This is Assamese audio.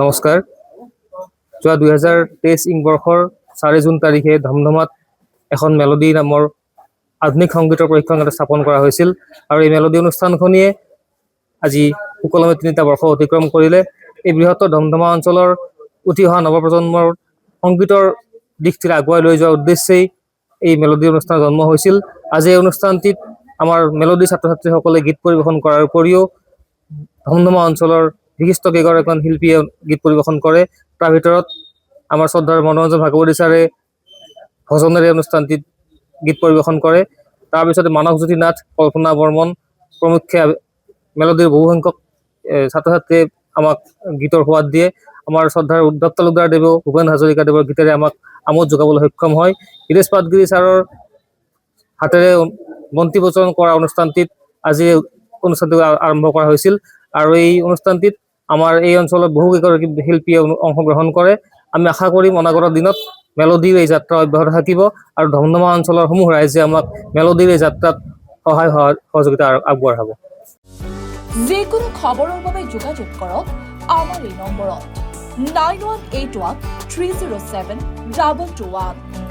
নমস্কাৰ। যোৱা 2023 বৰ্ষৰ 4 জুন তাৰিখে ধমধমাত এখন মেলোডি নামৰ আধুনিক সংগীতৰ প্ৰশিক্ষণ কেন্দ্ৰ স্থাপন কৰা হৈছিল আৰু এই মেলোডি অনুষ্ঠানখনিয়ে আজি সুকলমে 3টা বৰ্ষ অতিক্ৰম কৰিলে। এই বৃহত্তৰ ধমধমা অঞ্চলৰ উঠি অহা নৱপ্ৰজন্মৰ সংগীতৰ দিশটিৰে আগুৱাই লৈ যোৱাৰ উদ্দেশ্যেই এই মেলোডি অনুষ্ঠান জন্ম হৈছিল। আজি এই অনুষ্ঠানটিত আমাৰ মেলোডি ছাত্ৰ ছাত্ৰীসকলে গীত পৰিৱেশন কৰাৰ উপৰিও ধমধমা অঞ্চলৰ বিশিষ্ট কেইগৰাকীমান শিল্পীয়ে গীত পৰিৱেশন কৰে। তাৰ ভিতৰত আমাৰ শ্ৰদ্ধাৰ মনোৰঞ্জন ভাগৱতী ছাৰে ভজনেৰে অনুষ্ঠানটিত গীত পৰিৱেশন কৰে। তাৰপিছতে মানসজ্যোতি নাথ, কল্পনা বৰ্মন প্ৰমুখ্যে মেলোডিৰ বহুসংখ্যক ছাত্ৰ ছাত্ৰীয়ে আমাক গীতৰ সোৱাদ দিয়ে। আমাৰ শ্ৰদ্ধাৰ উদ্ধৱ তালুকদাৰ দেৱেও ভূপেন হাজৰিকাদেৱৰ গীতেৰে আমাক আমোদ যোগাবলৈ সক্ষম হয়। হীৰেশ পাটগিৰি ছাৰৰ হাতেৰে বন্তি প্ৰজ্বলন কৰা অনুষ্ঠানটিত আজি অনুষ্ঠানটো আৰম্ভ কৰা হৈছিল আৰু এই অনুষ্ঠানটিত আমাৰ এই অঞ্চলত বহু কেইগৰাকী শিল্পীয়ে অংশগ্ৰহণ কৰে। আমি আশা কৰিম অনাগত দিনত মেলোডিৰ এই যাত্ৰা অব্যাহত থাকিব আৰু ধমধমা অঞ্চলৰ সমূহ ৰাইজে আমাক মেলোডিৰ এই যাত্ৰাত সহায় সহযোগিতা আগবঢ়াব। যিকোনো খবৰৰ বাবে যোগাযোগ কৰক আমাৰ এই নম্বৰত 9181 307 221।